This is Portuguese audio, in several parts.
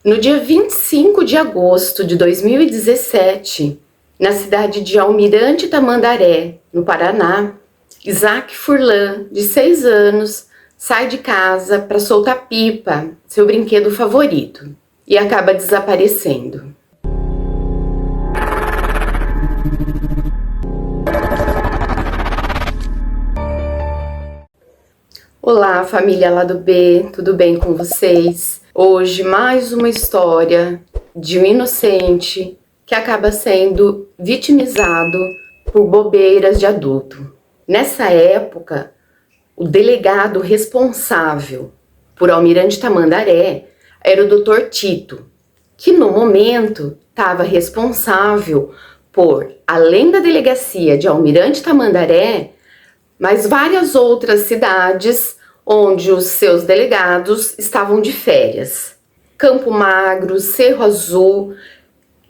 No dia 25 de agosto de 2017, na cidade de Almirante Tamandaré, no Paraná, Isaac Furlan, de 6 anos, sai de casa para soltar pipa, seu brinquedo favorito, e acaba desaparecendo. Olá, família Lado B, tudo bem com vocês? Hoje mais uma história de um inocente que acaba sendo vitimizado por bobeiras de adulto. Nessa época, o delegado responsável por Almirante Tamandaré era o Dr. Tito, que no momento estava responsável por, além da delegacia de Almirante Tamandaré, mas várias outras cidades onde os seus delegados estavam de férias. Campo Magro, Cerro Azul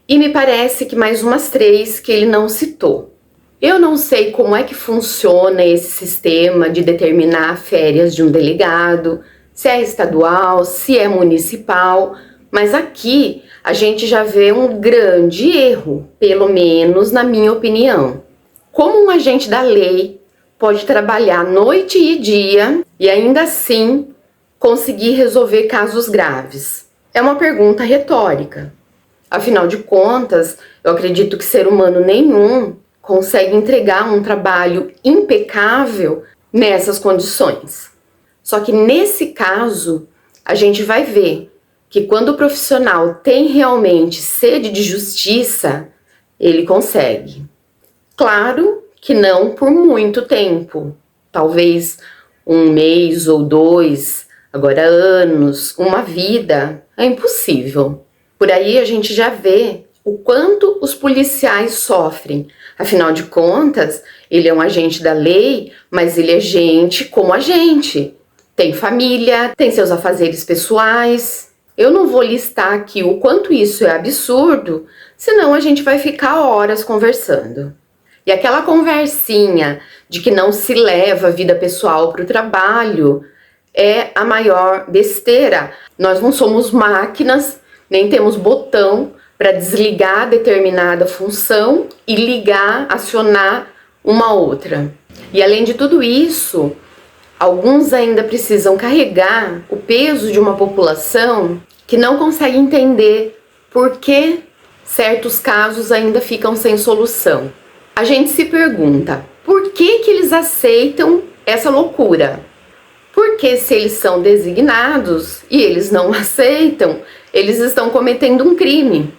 e me parece que mais umas 3 que ele não citou. Eu não sei como é que funciona esse sistema de determinar férias de um delegado, se é estadual, se é municipal, mas aqui a gente já vê um grande erro, pelo menos na minha opinião. Como um agente da lei pode trabalhar noite e dia e ainda assim conseguir resolver casos graves? É uma pergunta retórica. Afinal de contas, eu acredito que ser humano nenhum consegue entregar um trabalho impecável nessas condições. Só que nesse caso, a gente vai ver que quando o profissional tem realmente sede de justiça, ele consegue. Claro que não por muito tempo, talvez 1 mês ou 2, agora anos, uma vida, é impossível. Por aí a gente já vê o quanto os policiais sofrem. Afinal de contas, ele é um agente da lei, mas ele é gente como a gente. Tem família, tem seus afazeres pessoais. Eu não vou listar aqui o quanto isso é absurdo, senão a gente vai ficar horas conversando. E aquela conversinha de que não se leva a vida pessoal para o trabalho é a maior besteira. Nós não somos máquinas, nem temos botão para desligar determinada função e ligar, acionar uma outra. E além de tudo isso, alguns ainda precisam carregar o peso de uma população que não consegue entender por que certos casos ainda ficam sem solução. A gente se pergunta, por que eles aceitam essa loucura? Porque se eles são designados e eles não aceitam, eles estão cometendo um crime,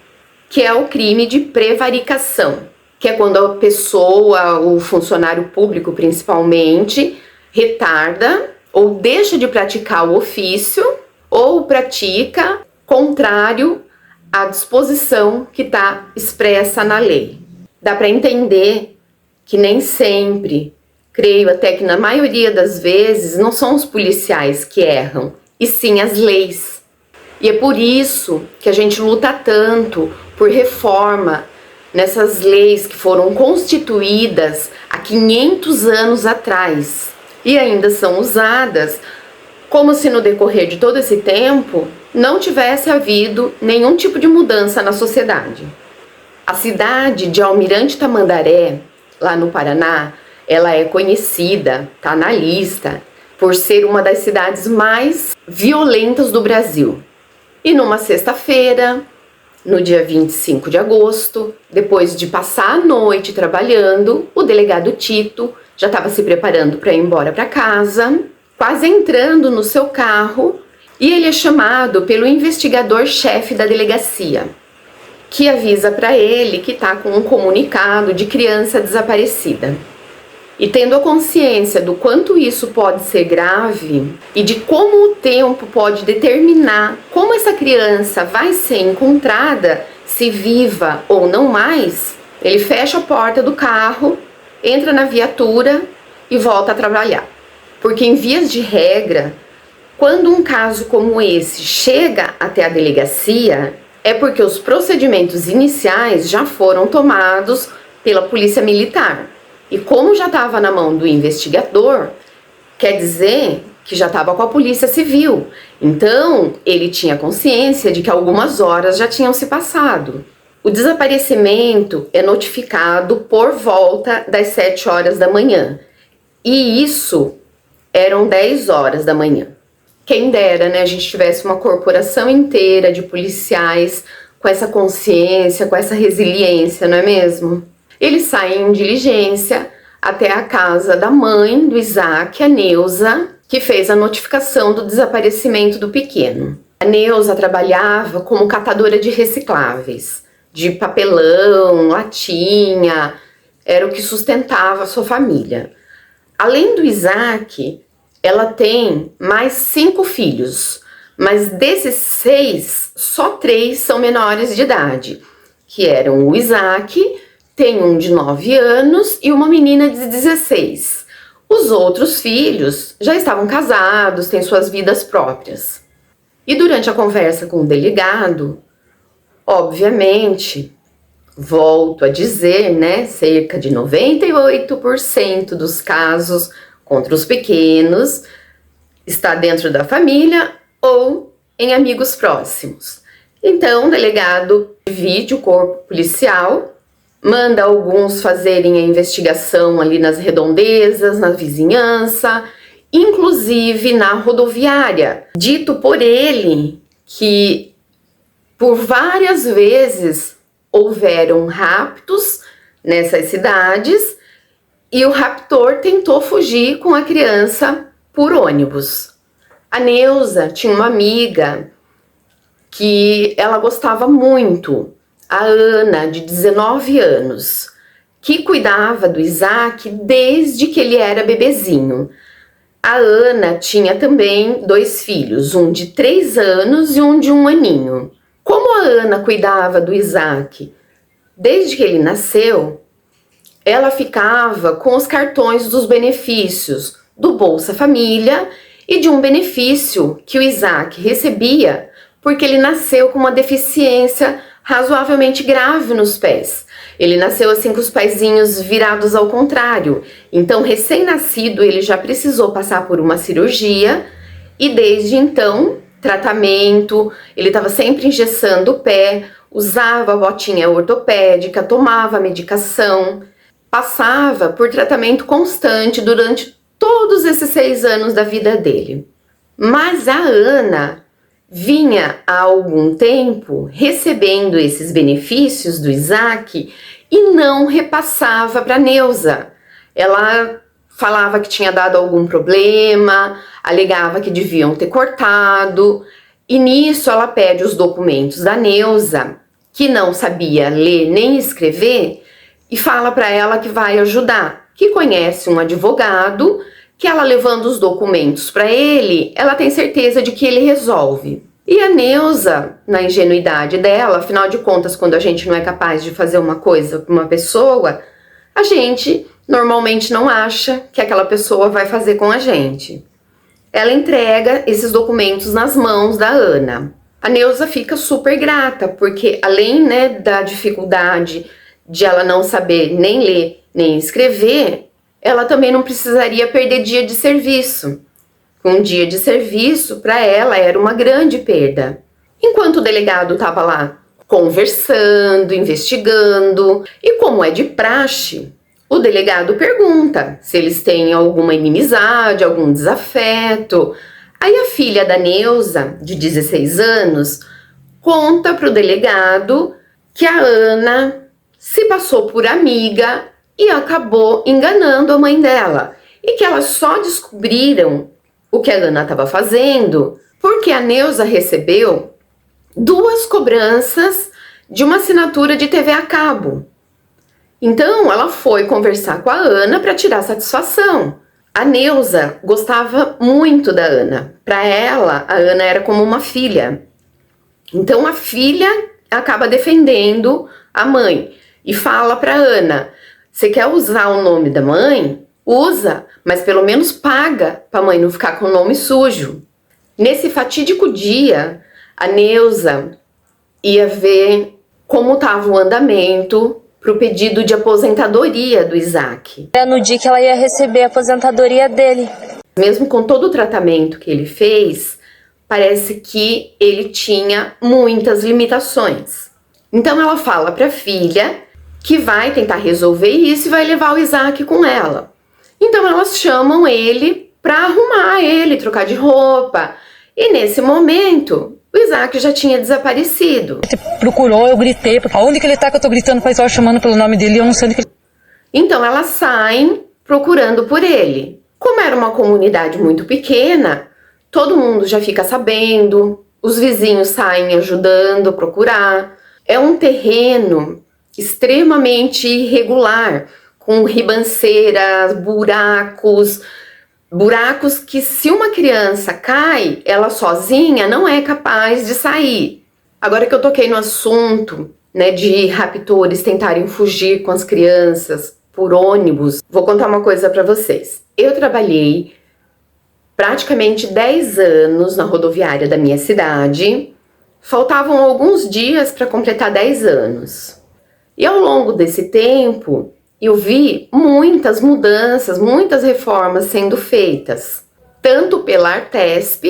que é o crime de prevaricação, que é quando a pessoa, o funcionário público principalmente, retarda ou deixa de praticar o ofício ou pratica contrário à disposição que está expressa na lei. Dá para entender que nem sempre, creio até que na maioria das vezes, não são os policiais que erram, e sim as leis. E é por isso que a gente luta tanto por reforma nessas leis que foram constituídas há 500 anos atrás e ainda são usadas como se no decorrer de todo esse tempo não tivesse havido nenhum tipo de mudança na sociedade. A cidade de Almirante Tamandaré, lá no Paraná, ela é conhecida, está na lista, por ser uma das cidades mais violentas do Brasil. E numa sexta-feira, no dia 25 de agosto, depois de passar a noite trabalhando, o delegado Tito já estava se preparando para ir embora para casa, quase entrando no seu carro, e ele é chamado pelo investigador-chefe da delegacia, que avisa para ele que está com um comunicado de criança desaparecida. E tendo a consciência do quanto isso pode ser grave e de como o tempo pode determinar como essa criança vai ser encontrada, se viva ou não mais, ele fecha a porta do carro, entra na viatura e volta a trabalhar. Porque em vias de regra, quando um caso como esse chega até a delegacia, é porque os procedimentos iniciais já foram tomados pela polícia militar. E como já estava na mão do investigador, quer dizer que já estava com a Polícia Civil. Então, ele tinha consciência de que algumas horas já tinham se passado. O desaparecimento é notificado por volta das 7 horas da manhã. E isso eram 10 horas da manhã. Quem dera, né, a gente tivesse uma corporação inteira de policiais com essa consciência, com essa resiliência, não é mesmo? Eles saem em diligência até a casa da mãe do Isaac, a Neuza, que fez a notificação do desaparecimento do pequeno. A Neuza trabalhava como catadora de recicláveis, de papelão, latinha, era o que sustentava a sua família. Além do Isaac, ela tem mais 5 filhos, mas desses 6, só 3 são menores de idade, que eram o Isaac, tem um de 9 anos e uma menina de 16. Os outros filhos já estavam casados, têm suas vidas próprias. E durante a conversa com o delegado, obviamente, volto a dizer, né, cerca de 98% dos casos contra os pequenos está dentro da família ou em amigos próximos. Então, o delegado divide o corpo policial, manda alguns fazerem a investigação ali nas redondezas, na vizinhança, inclusive na rodoviária. Dito por ele que por várias vezes houveram raptos nessas cidades e o raptor tentou fugir com a criança por ônibus. A Neuza tinha uma amiga que ela gostava muito, a Ana, de 19 anos, que cuidava do Isaac desde que ele era bebezinho. A Ana tinha também 2 filhos, um de 3 anos e um de 1 aninho. Como a Ana cuidava do Isaac desde que ele nasceu, ela ficava com os cartões dos benefícios do Bolsa Família e de um benefício que o Isaac recebia porque ele nasceu com uma deficiência razoavelmente grave nos pés. Ele nasceu assim com os pezinhos virados ao contrário. Então, recém-nascido, ele já precisou passar por uma cirurgia e desde então, tratamento, ele estava sempre engessando o pé, usava a botinha ortopédica, tomava medicação, passava por tratamento constante durante todos esses 6 anos da vida dele. Mas a Ana vinha há algum tempo recebendo esses benefícios do Isaac e não repassava para a Neuza. Ela falava que tinha dado algum problema, alegava que deviam ter cortado, e nisso ela pede os documentos da Neuza, que não sabia ler nem escrever, e fala para ela que vai ajudar, que conhece um advogado, que ela levando os documentos para ele, ela tem certeza de que ele resolve. E a Neuza, na ingenuidade dela, afinal de contas, quando a gente não é capaz de fazer uma coisa para uma pessoa, a gente normalmente não acha que aquela pessoa vai fazer com a gente. Ela entrega esses documentos nas mãos da Ana. A Neuza fica super grata, porque além, né, da dificuldade de ela não saber nem ler nem escrever, ela também não precisaria perder dia de serviço. Um dia de serviço para ela era uma grande perda. Enquanto o delegado estava lá conversando, investigando, e como é de praxe, o delegado pergunta se eles têm alguma inimizade, algum desafeto. Aí a filha da Neuza, de 16 anos, conta para o delegado que a Ana se passou por amiga e acabou enganando a mãe dela. E que elas só descobriram o que a Ana estava fazendo porque a Neuza recebeu 2 cobranças de uma assinatura de TV a cabo. Então ela foi conversar com a Ana para tirar satisfação. A Neuza gostava muito da Ana. Para ela, a Ana era como uma filha. Então a filha acaba defendendo a mãe e fala para Ana: você quer usar o nome da mãe? Usa, mas pelo menos paga para a mãe não ficar com o nome sujo. Nesse fatídico dia, a Neuza ia ver como estava o andamento para o pedido de aposentadoria do Isaac. É no dia que ela ia receber a aposentadoria dele. Mesmo com todo o tratamento que ele fez, parece que ele tinha muitas limitações. Então ela fala para a filha que vai tentar resolver isso e vai levar o Isaac com ela. Então elas chamam ele para arrumar ele, trocar de roupa. E nesse momento, o Isaac já tinha desaparecido. Você procurou, eu gritei. Aonde que ele tá que eu tô gritando pra Isaac, chamando pelo nome dele e eu não sei onde que ele... Então elas saem procurando por ele. Como era uma comunidade muito pequena, todo mundo já fica sabendo, os vizinhos saem ajudando a procurar. É um terreno extremamente irregular, com ribanceiras, buracos que, se uma criança cai, ela sozinha não é capaz de sair. Agora que eu toquei no assunto, né, de raptores tentarem fugir com as crianças por ônibus, vou contar uma coisa para vocês. Eu trabalhei praticamente 10 anos na rodoviária da minha cidade. Faltavam alguns dias para completar 10 anos. E ao longo desse tempo, eu vi muitas mudanças, muitas reformas sendo feitas, tanto pela Artesp,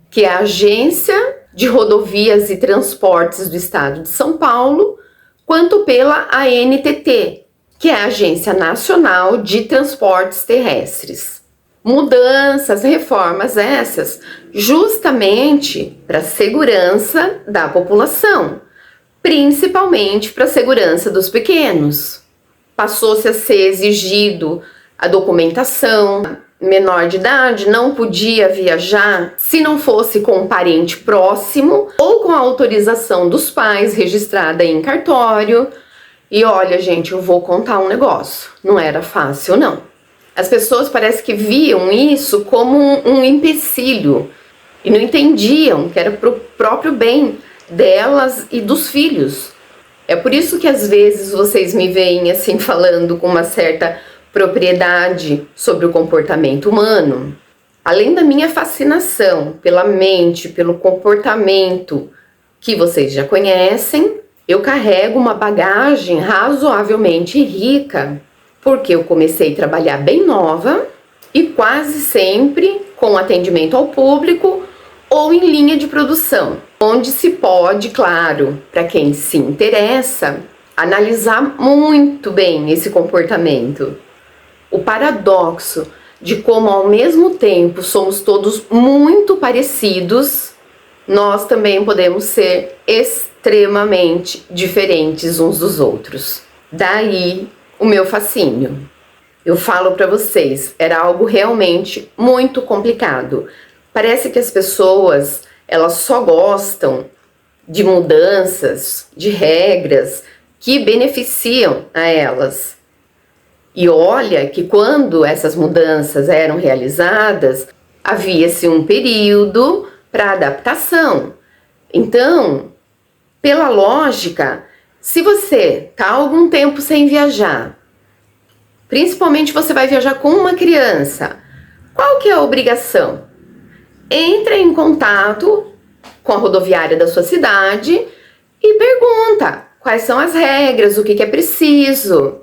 que é a Agência de Rodovias e Transportes do Estado de São Paulo, quanto pela ANTT, que é a Agência Nacional de Transportes Terrestres. Mudanças, reformas essas, justamente para a segurança da população, principalmente para a segurança dos pequenos. Passou-se a ser exigido a documentação. Menor de idade não podia viajar se não fosse com um parente próximo ou com a autorização dos pais registrada em cartório. E olha, gente, eu vou contar um negócio. Não era fácil, não. As pessoas parece que viam isso como um empecilho e não entendiam que era para o próprio bem delas e dos filhos. É por isso que às vezes vocês me veem assim falando com uma certa propriedade sobre o comportamento humano. Além da minha fascinação pela mente, pelo comportamento que vocês já conhecem, eu carrego uma bagagem razoavelmente rica, porque eu comecei a trabalhar bem nova e quase sempre com atendimento ao público ou em linha de produção, onde se pode, claro, para quem se interessa, analisar muito bem esse comportamento. O paradoxo de como ao mesmo tempo somos todos muito parecidos, nós também podemos ser extremamente diferentes uns dos outros. Daí o meu fascínio. Eu falo para vocês, era algo realmente muito complicado. Parece que as pessoas, elas só gostam de mudanças, de regras que beneficiam a elas. E olha que quando essas mudanças eram realizadas, havia-se um período para adaptação. Então, pela lógica, se você está algum tempo sem viajar, principalmente você vai viajar com uma criança, qual que é a obrigação? Entra em contato com a rodoviária da sua cidade e pergunta quais são as regras, o que é preciso.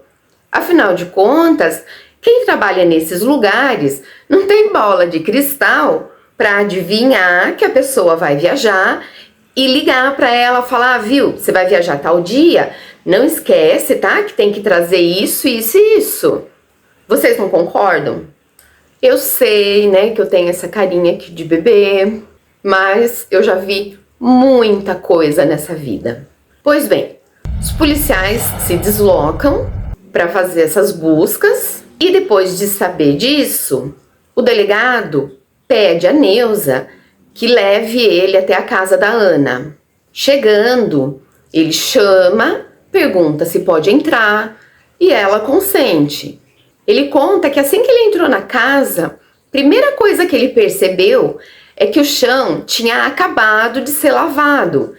Afinal de contas, quem trabalha nesses lugares não tem bola de cristal para adivinhar que a pessoa vai viajar e ligar para ela e falar, viu, você vai viajar tal dia? Não esquece, tá? Que tem que trazer isso, isso e isso. Vocês não concordam? Eu sei, né, que eu tenho essa carinha aqui de bebê, mas eu já vi muita coisa nessa vida. Pois bem, os policiais se deslocam para fazer essas buscas e depois de saber disso, o delegado pede a Neuza que leve ele até a casa da Ana. Chegando, ele chama, pergunta se pode entrar e ela consente. Ele conta que assim que ele entrou na casa, a primeira coisa que ele percebeu é que o chão tinha acabado de ser lavado.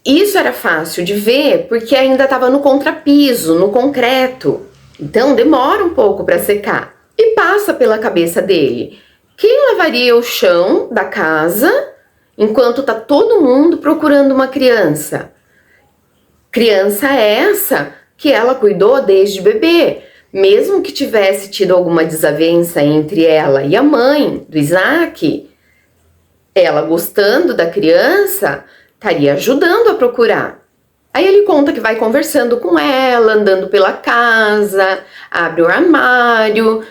Isso era fácil de ver porque ainda estava no contrapiso, no concreto. Então demora um pouco para secar. E passa pela cabeça dele: quem lavaria o chão da casa enquanto tá todo mundo procurando uma criança? Criança essa que ela cuidou desde bebê, Mesmo que tivesse tido alguma desavença entre ela e a mãe do Isaac, ela gostando da criança, estaria ajudando a procurar. Aí ele conta que vai conversando com ela, andando pela casa, abre o armário,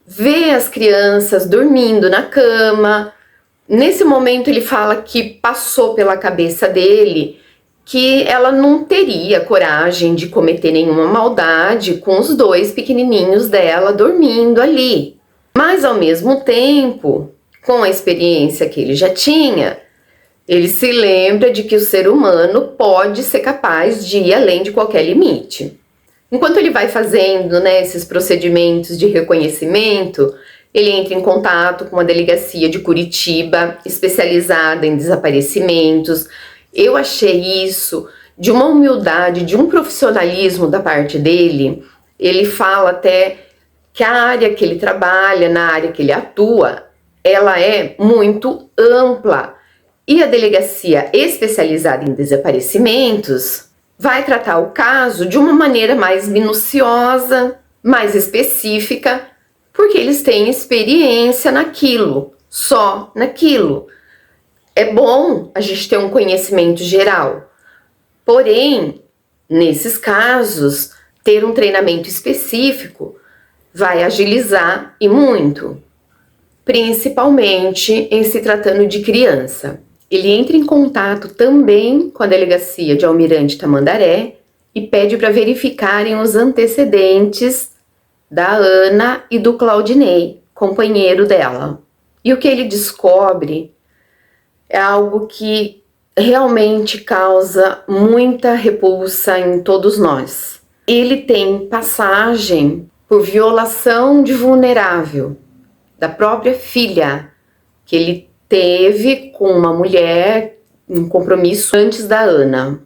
vê as crianças dormindo na cama. Nesse momento ele fala que passou pela cabeça dele que ela não teria coragem de cometer nenhuma maldade com os dois pequenininhos dela dormindo ali. Mas ao mesmo tempo, com a experiência que ele já tinha, ele se lembra de que o ser humano pode ser capaz de ir além de qualquer limite. Enquanto ele vai fazendo, né, esses procedimentos de reconhecimento, ele entra em contato com uma delegacia de Curitiba, especializada em desaparecimentos. Eu achei isso de uma humildade, de um profissionalismo da parte dele. Ele fala até que a área que ele trabalha, na área que ele atua, ela é muito ampla. E a delegacia especializada em desaparecimentos vai tratar o caso de uma maneira mais minuciosa, mais específica, porque eles têm experiência naquilo, só naquilo. É bom a gente ter um conhecimento geral, porém, nesses casos, ter um treinamento específico vai agilizar e muito, principalmente em se tratando de criança. Ele entra em contato também com a delegacia de Almirante Tamandaré e pede para verificarem os antecedentes da Ana e do Claudinei, companheiro dela. E o que ele descobre é algo que realmente causa muita repulsa em todos nós. Ele tem passagem por violação de vulnerável da própria filha, que ele teve com uma mulher, um compromisso antes da Ana.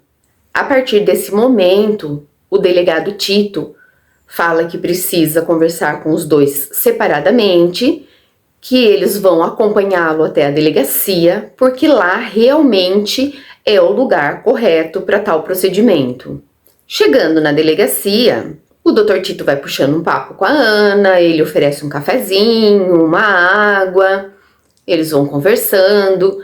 A partir desse momento, o delegado Tito fala que precisa conversar com os dois separadamente, que eles vão acompanhá-lo até a delegacia, porque lá realmente é o lugar correto para tal procedimento. Chegando na delegacia, o Dr. Tito vai puxando um papo com a Ana, ele oferece um cafezinho, uma água, eles vão conversando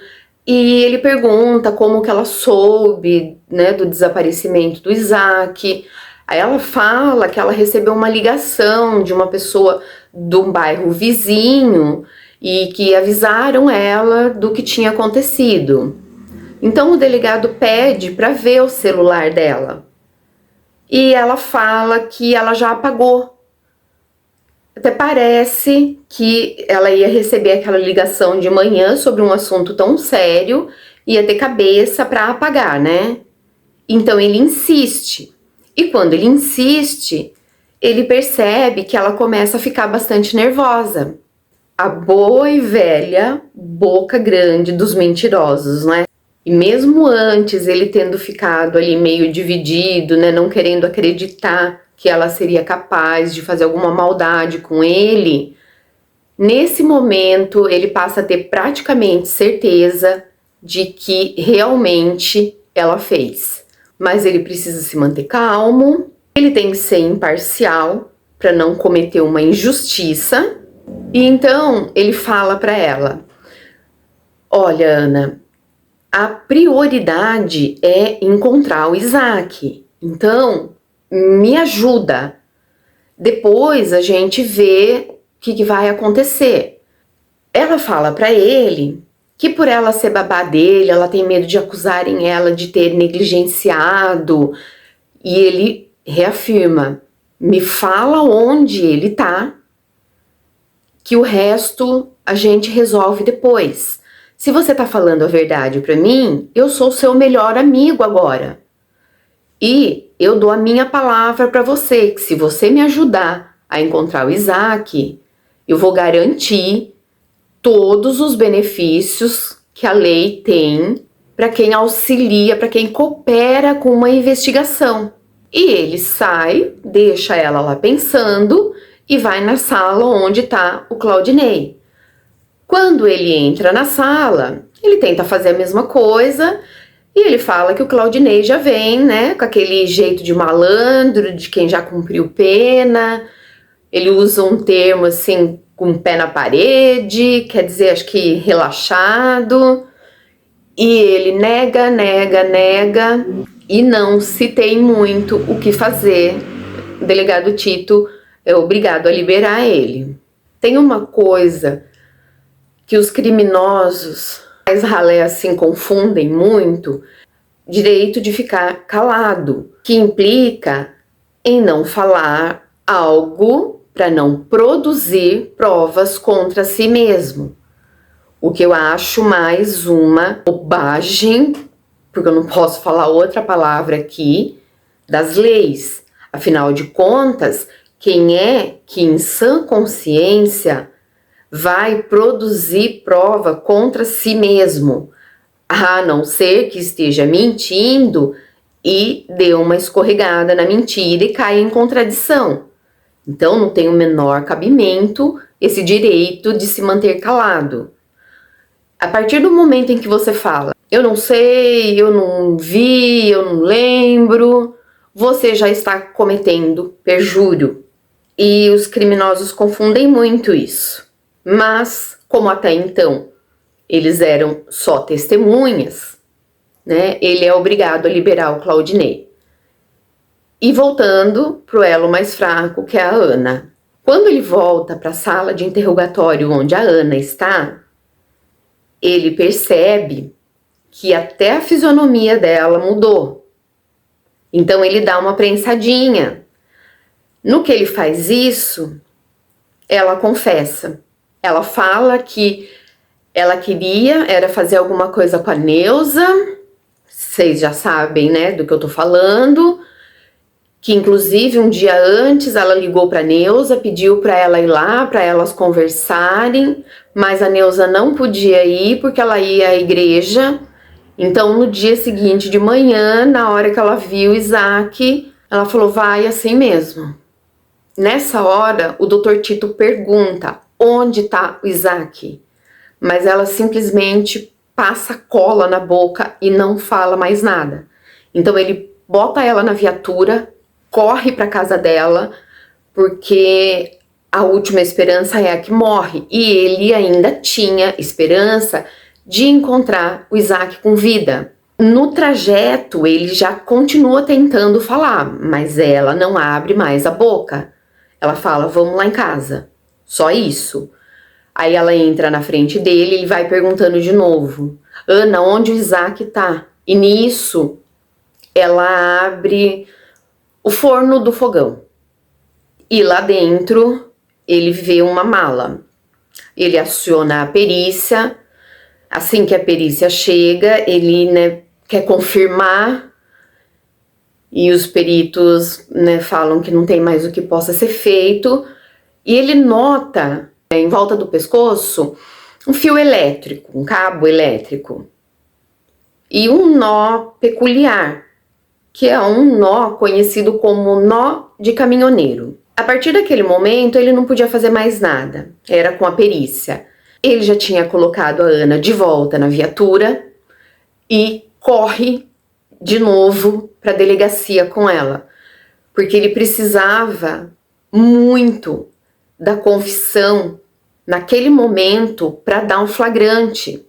e ele pergunta como que ela soube, né, do desaparecimento do Isaac. Aí ela fala que ela recebeu uma ligação de uma pessoa de um bairro vizinho e que avisaram ela do que tinha acontecido. Então o delegado pede para ver o celular dela. E ela fala que ela já apagou. Até parece que ela ia receber aquela ligação de manhã sobre um assunto tão sério, ia ter cabeça para apagar, né? Então ele insiste. E quando ele insiste, ele percebe que ela começa a ficar bastante nervosa. A boa e velha boca grande dos mentirosos, né? E mesmo antes, ele tendo ficado ali meio dividido, né, não querendo acreditar que ela seria capaz de fazer alguma maldade com ele, nesse momento ele passa a ter praticamente certeza de que realmente ela fez. Mas ele precisa se manter calmo, ele tem que ser imparcial para não cometer uma injustiça. E então ele fala para ela: olha, Ana, a prioridade é encontrar o Isaac, então me ajuda. Depois a gente vê o que vai acontecer. Ela fala para ele que por ela ser babá dele, ela tem medo de acusarem ela de ter negligenciado, e ele reafirma: me fala onde ele tá, que o resto a gente resolve depois. Se você tá falando a verdade pra mim, eu sou seu melhor amigo agora. E eu dou a minha palavra pra você, que se você me ajudar a encontrar o Isaac, eu vou garantir todos os benefícios que a lei tem para quem auxilia, para quem coopera com uma investigação. E ele sai, deixa ela lá pensando e vai na sala onde tá o Claudinei. Quando ele entra na sala, ele tenta fazer a mesma coisa e ele fala que o Claudinei já vem, né, com aquele jeito de malandro, de quem já cumpriu pena, Ele usa um termo assim, com o pé na parede, quer dizer, acho que relaxado. E ele nega, e não se tem muito o que fazer. O delegado Tito é obrigado a liberar ele. Tem uma coisa que os criminosos, mais ralé assim, confundem muito: direito de ficar calado, que implica em não falar algo para não produzir provas contra si mesmo. O que eu acho mais uma bobagem, porque eu não posso falar outra palavra aqui, das leis. Afinal de contas, quem é que em sã consciência vai produzir prova contra si mesmo? A não ser que esteja mentindo e dê uma escorregada na mentira e caia em contradição. Então não tem o menor cabimento esse direito de se manter calado. A partir do momento em que você fala, eu não sei, eu não vi, eu não lembro, você já está cometendo perjúrio. E os criminosos confundem muito isso. Mas, como até então eles eram só testemunhas, né, ele é obrigado a liberar o Claudinei. E voltando para o elo mais fraco, que é a Ana. Quando ele volta para a sala de interrogatório onde a Ana está, ele percebe que até a fisionomia dela mudou. Então ele dá uma prensadinha. No que ele faz isso, ela confessa. Ela fala que ela queria era fazer alguma coisa com a Neuza. Vocês já sabem, né, do que eu tô falando. Que inclusive um dia antes ela ligou para a Neuza, pediu para ela ir lá, para elas conversarem, mas a Neuza não podia ir porque ela ia à igreja. Então no dia seguinte de manhã, na hora que ela viu o Isaac, ela falou, vai assim mesmo. Nessa hora o Dr. Tito pergunta, onde está o Isaac? Mas ela simplesmente passa cola na boca e não fala mais nada. Então ele bota ela na viatura, corre para casa dela, porque a última esperança é a que morre. E ele ainda tinha esperança de encontrar o Isaac com vida. No trajeto, ele já continua tentando falar, mas ela não abre mais a boca. Ela fala, vamos lá em casa. Só isso. Aí ela entra na frente dele, ele vai perguntando de novo, Ana, onde o Isaac tá? E nisso, ela abre o forno do fogão. E lá dentro, ele vê uma mala. Ele aciona a perícia. Assim que a perícia chega, ele, né, quer confirmar. E os peritos, né, falam que não tem mais o que possa ser feito. E ele nota, em volta do pescoço, um fio elétrico, um cabo elétrico. E um nó peculiar, que é um nó conhecido como nó de caminhoneiro. A partir daquele momento, ele não podia fazer mais nada. Era com a perícia. Ele já tinha colocado a Ana de volta na viatura e corre de novo para a delegacia com ela, porque ele precisava muito da confissão naquele momento para dar um flagrante.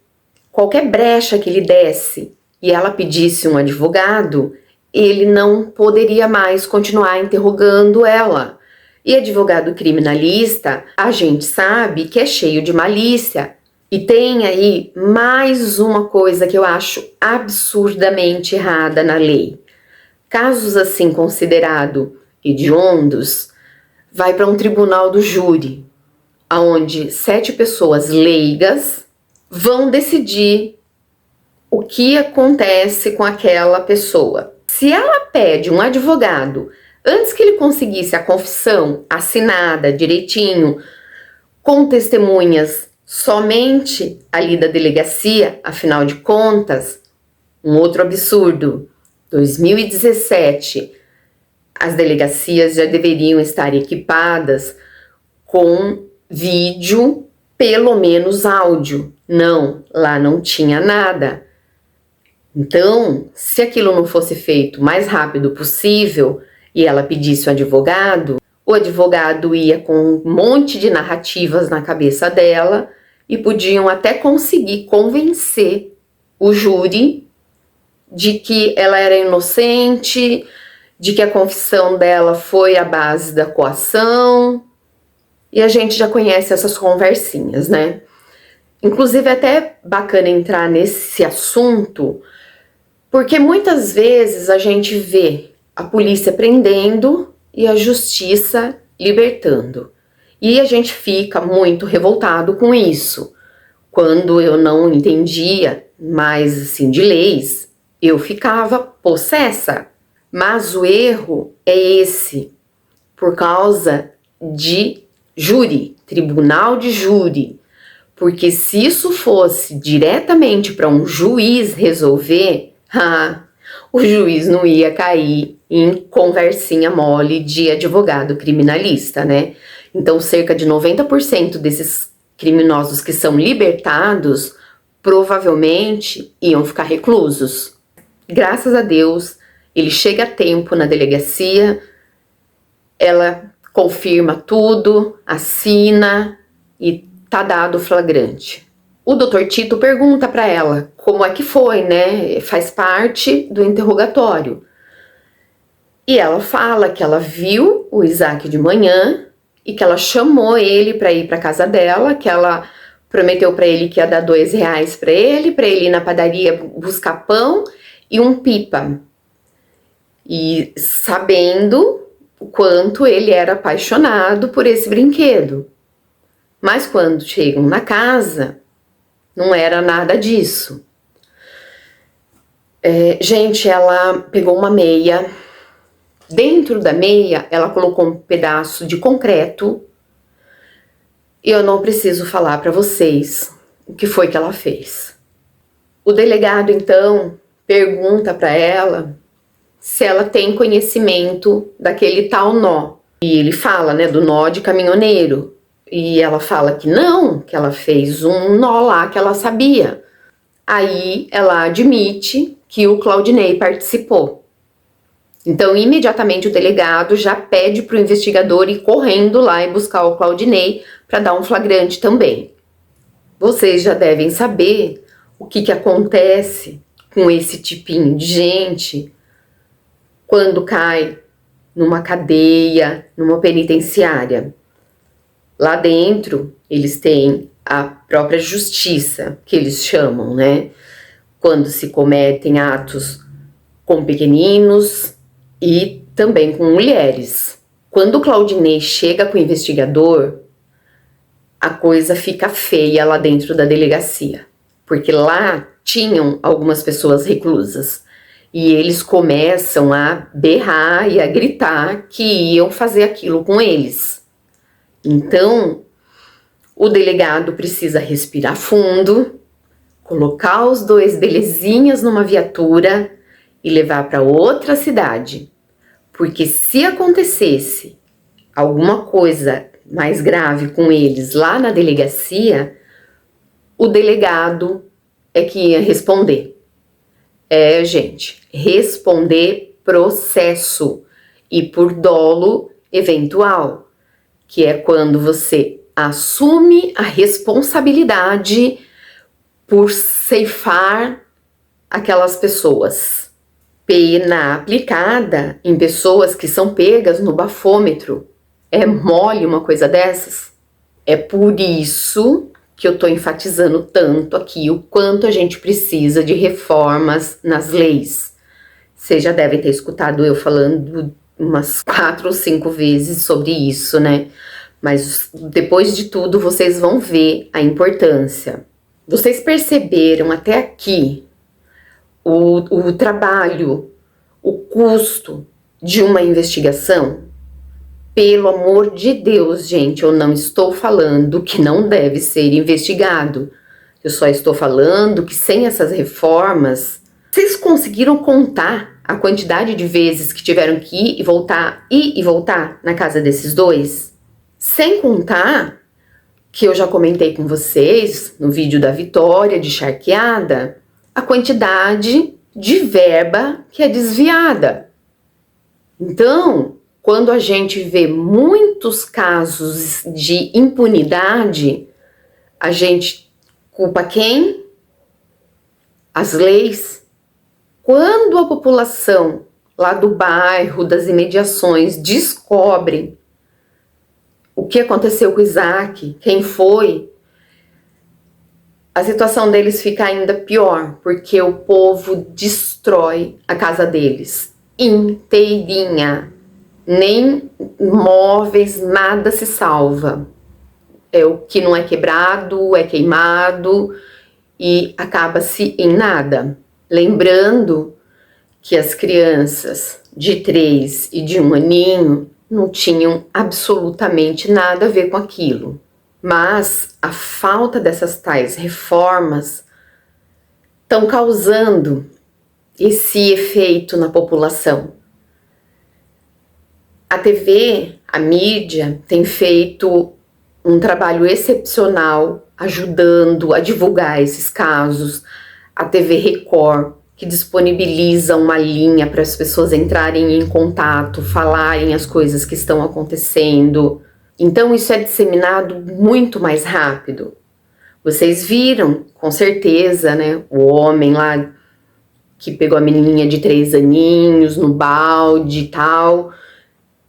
Qualquer brecha que ele desse e ela pedisse um advogado, ele não poderia mais continuar interrogando ela. E advogado criminalista, a gente sabe que é cheio de malícia. E tem aí mais uma coisa que eu acho absurdamente errada na lei. Casos assim considerados hediondos, vai para um tribunal do júri, onde 7 pessoas leigas vão decidir o que acontece com aquela pessoa. Se ela pede um advogado antes que ele conseguisse a confissão assinada direitinho, com testemunhas somente ali da delegacia, afinal de contas, um outro absurdo, 2017, as delegacias já deveriam estar equipadas com vídeo, pelo menos áudio. Não, lá não tinha nada. Então, se aquilo não fosse feito o mais rápido possível e ela pedisse o advogado, O advogado ia com um monte de narrativas na cabeça dela e podiam até conseguir convencer o júri de que ela era inocente, de que a confissão dela foi à base da coação. E a gente já conhece essas conversinhas, né? Inclusive é até bacana entrar nesse assunto, porque muitas vezes a gente vê a polícia prendendo e a justiça libertando. E a gente fica muito revoltado com isso. Quando eu não entendia mais assim de leis, eu ficava possessa. Mas o erro é esse, por causa de júri, tribunal de júri. Porque se isso fosse diretamente para um juiz resolver, o juiz não ia cair em conversinha mole de advogado criminalista, né? Então, cerca de 90% desses criminosos que são libertados provavelmente iam ficar reclusos. Graças a Deus, ele chega a tempo na delegacia, ela confirma tudo, assina e tá dado o flagrante. O Dr. Tito pergunta para ela como é que foi, né? Faz parte do interrogatório. E ela fala que ela viu o Isaac de manhã e que ela chamou ele para ir para casa dela, que ela prometeu para ele que ia dar R$2 para ele ir na padaria buscar pão e um pipa. E sabendo o quanto ele era apaixonado por esse brinquedo. Mas quando chegam na casa, não era nada disso. Gente, ela pegou uma meia. Dentro da meia, ela colocou um pedaço de concreto. E eu não preciso falar para vocês o que foi que ela fez. O delegado, então, pergunta para ela se ela tem conhecimento daquele tal nó. E ele fala, né, do nó de caminhoneiro. E ela fala que não, que ela fez um nó lá que ela sabia. Aí ela admite que o Claudinei participou. Então, imediatamente o delegado já pede para o investigador ir correndo lá e buscar o Claudinei para dar um flagrante também. Vocês já devem saber o que acontece com esse tipinho de gente quando cai numa cadeia, numa penitenciária. Lá dentro, eles têm a própria justiça, que eles chamam, né? Quando se cometem atos com pequeninos e também com mulheres. Quando o Claudinei chega com o investigador, a coisa fica feia lá dentro da delegacia. Porque lá tinham algumas pessoas reclusas. E eles começam a berrar e a gritar que iam fazer aquilo com eles. Então, o delegado precisa respirar fundo, colocar os dois belezinhas numa viatura e levar para outra cidade. Porque se acontecesse alguma coisa mais grave com eles lá na delegacia, o delegado é que ia responder. Gente, responder processo e por dolo eventual. Que é quando você assume a responsabilidade por ceifar aquelas pessoas. Pena aplicada em pessoas que são pegas no bafômetro. É mole uma coisa dessas? É por isso que eu tô enfatizando tanto aqui o quanto a gente precisa de reformas nas leis. Vocês já devem ter escutado eu falando umas 4 ou 5 vezes sobre isso, né? Mas depois de tudo, vocês vão ver a importância. Vocês perceberam até aqui o trabalho, o custo de uma investigação? Pelo amor de Deus, gente, eu não estou falando que não deve ser investigado. Eu só estou falando que sem essas reformas, vocês conseguiram contar a quantidade de vezes que tiveram que ir e voltar na casa desses dois? Sem contar que eu já comentei com vocês no vídeo da Vitória de Charqueada, a quantidade de verba que é desviada. Então, quando a gente vê muitos casos de impunidade, a gente culpa quem? As leis. Quando a população lá do bairro, das imediações, descobre o que aconteceu com o Isaac, quem foi, a situação deles fica ainda pior, porque o povo destrói a casa deles inteirinha. Nem móveis, nada se salva. O que não é quebrado, é queimado e acaba-se em nada. Lembrando que as crianças de 3 e de 1 aninho não tinham absolutamente nada a ver com aquilo. Mas a falta dessas tais reformas estão causando esse efeito na população. A TV, a mídia, tem feito um trabalho excepcional ajudando a divulgar esses casos. A TV Record, que disponibiliza uma linha para as pessoas entrarem em contato, falarem as coisas que estão acontecendo. Então isso é disseminado muito mais rápido. Vocês viram, com certeza, né, o homem lá que pegou a menininha de 3 aninhos no balde e tal.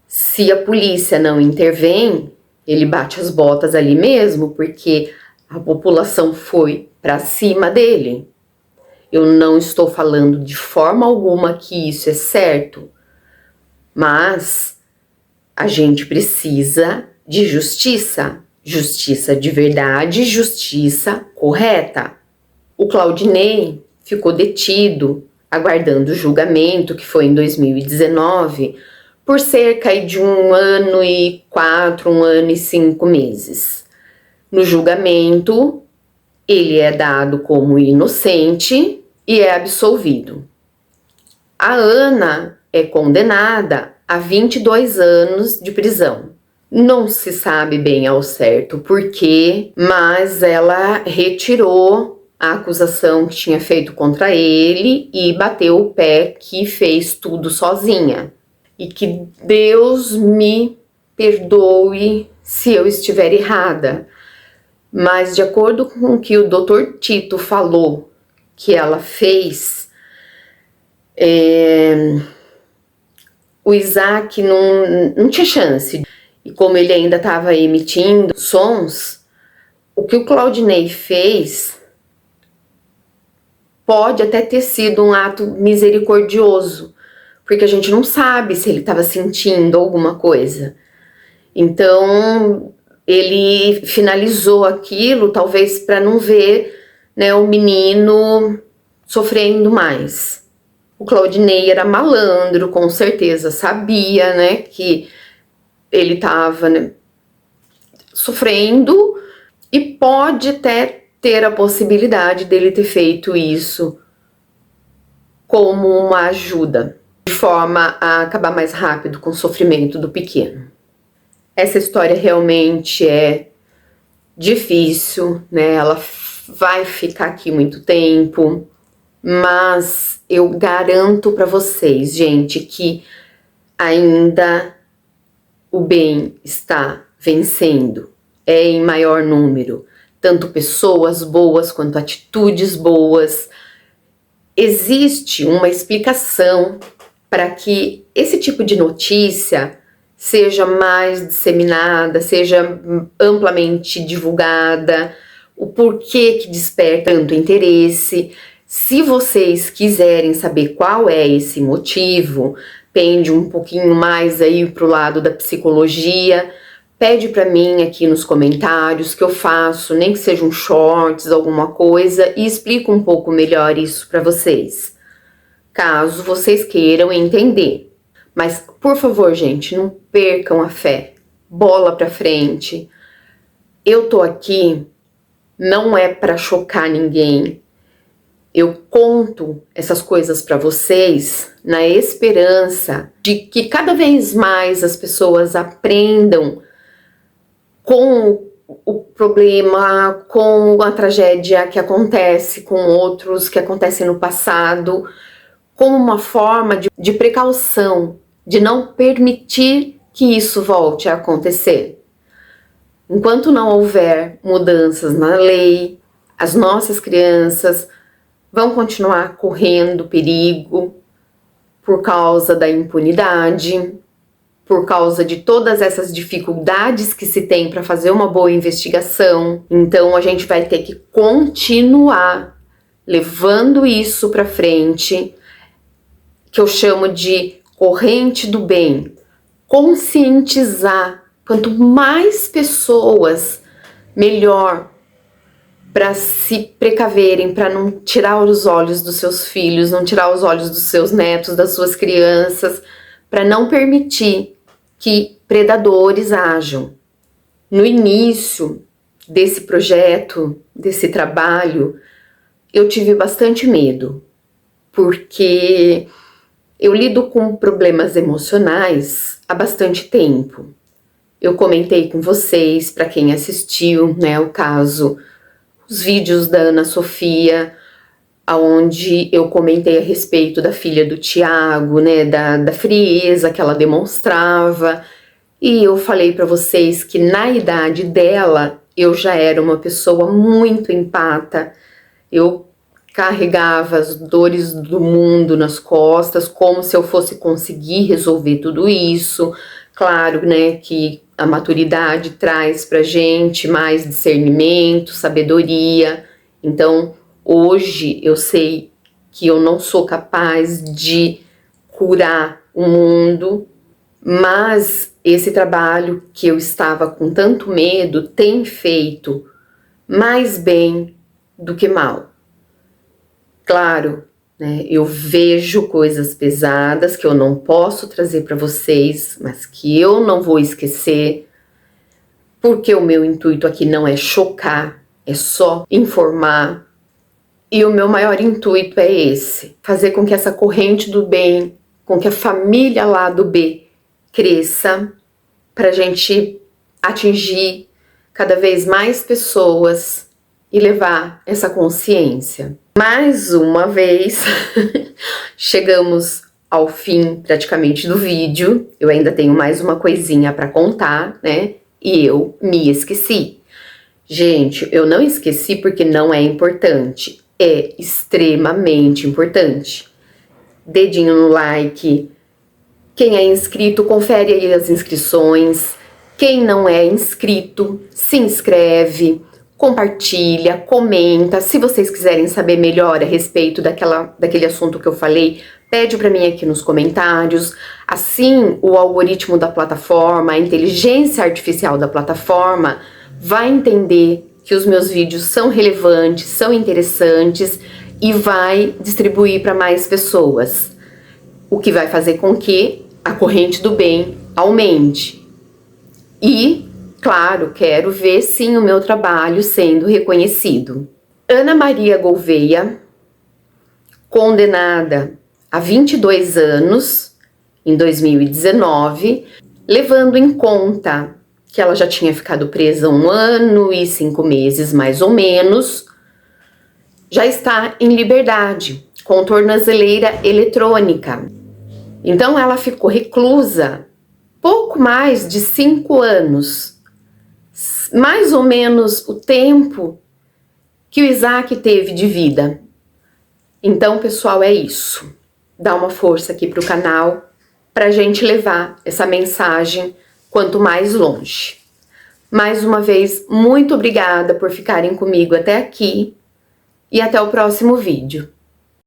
Se a polícia não intervém, ele bate as botas ali mesmo, porque a população foi para cima dele. Eu não estou falando de forma alguma que isso é certo, mas a gente precisa de justiça, justiça de verdade, justiça correta. O Claudinei ficou detido, aguardando o julgamento, que foi em 2019, por cerca de 1 ano e 4, 1 ano e 5 meses. No julgamento, ele é dado como inocente e é absolvido. A Ana é condenada a 22 anos de prisão. Não se sabe bem ao certo por quê, mas ela retirou a acusação que tinha feito contra ele e bateu o pé que fez tudo sozinha. E que Deus me perdoe se eu estiver errada, mas de acordo com o que o Dr. Tito falou que ela fez, o Isaac não tinha chance. E como ele ainda estava emitindo sons, o que o Claudinei fez pode até ter sido um ato misericordioso, porque a gente não sabe se ele estava sentindo alguma coisa. Então, ele finalizou aquilo, talvez para não ver, né, o menino sofrendo mais. O Claudinei era malandro, com certeza sabia, né, que ele estava, né, sofrendo, e pode até ter a possibilidade dele ter feito isso como uma ajuda, de forma a acabar mais rápido com o sofrimento do pequeno. Essa história realmente é difícil, né? Ela vai ficar aqui muito tempo, mas eu garanto para vocês, gente, que ainda o bem está vencendo. É em maior número, tanto pessoas boas quanto atitudes boas. Existe uma explicação para que esse tipo de notícia seja mais disseminada, seja amplamente divulgada, o porquê que desperta tanto interesse. Se vocês quiserem saber qual é esse motivo, pende um pouquinho mais aí pro lado da psicologia, pede para mim aqui nos comentários que eu faço, nem que seja um shorts, alguma coisa, e explico um pouco melhor isso para vocês, caso vocês queiram entender. Mas, por favor, gente, não percam a fé. Bola pra frente. Eu tô aqui, não é para chocar ninguém. Eu conto essas coisas para vocês na esperança de que cada vez mais as pessoas aprendam com o problema, com a tragédia que acontece com outros, que acontece no passado, como uma forma de precaução, de não permitir que isso volte a acontecer. Enquanto não houver mudanças na lei, as nossas crianças vão continuar correndo perigo por causa da impunidade, por causa de todas essas dificuldades que se tem para fazer uma boa investigação. Então a gente vai ter que continuar levando isso para frente, que eu chamo de corrente do bem. Conscientizar. Quanto mais pessoas, melhor, para se precaverem, para não tirar os olhos dos seus filhos, não tirar os olhos dos seus netos, das suas crianças, para não permitir que predadores ajam. No início desse projeto, desse trabalho, eu tive bastante medo, porque eu lido com problemas emocionais há bastante tempo. Eu comentei com vocês, para quem assistiu, né, o caso, os vídeos da Ana Sofia, onde eu comentei a respeito da filha do Tiago, né, da frieza que ela demonstrava, e eu falei para vocês que na idade dela eu já era uma pessoa muito empata. Eu carregava as dores do mundo nas costas, como se eu fosse conseguir resolver tudo isso. Claro, né, que a maturidade traz pra gente mais discernimento, sabedoria. Então, hoje eu sei que eu não sou capaz de curar o mundo, mas esse trabalho que eu estava com tanto medo tem feito mais bem do que mal. Claro, né, eu vejo coisas pesadas que eu não posso trazer para vocês, mas que eu não vou esquecer, porque o meu intuito aqui não é chocar, é só informar. E o meu maior intuito é esse, fazer com que essa corrente do bem, com que a família lá do B cresça, para a gente atingir cada vez mais pessoas e levar essa consciência. Mais uma vez, chegamos ao fim praticamente do vídeo. Eu ainda tenho mais uma coisinha para contar, né? E eu me esqueci. Gente, eu não esqueci porque não é importante. É extremamente importante. Dedinho no like. Quem é inscrito, confere aí as inscrições. Quem não é inscrito, se inscreve. Compartilha, comenta. Se vocês quiserem saber melhor a respeito daquele assunto que eu falei, pede para mim aqui nos comentários. Assim, o algoritmo da plataforma, a inteligência artificial da plataforma vai entender que os meus vídeos são relevantes, são interessantes e vai distribuir para mais pessoas. O que vai fazer com que a corrente do bem aumente. E claro, quero ver sim o meu trabalho sendo reconhecido. Ana Maria Gouveia, condenada a 22 anos em 2019, levando em conta que ela já tinha ficado presa 1 ano e 5 meses, mais ou menos, já está em liberdade, com tornozeleira eletrônica. Então ela ficou reclusa pouco mais de 5 anos. Mais ou menos o tempo que o Isaac teve de vida. Então, pessoal, é isso. Dá uma força aqui pro canal pra gente levar essa mensagem quanto mais longe. Mais uma vez, muito obrigada por ficarem comigo até aqui e até o próximo vídeo.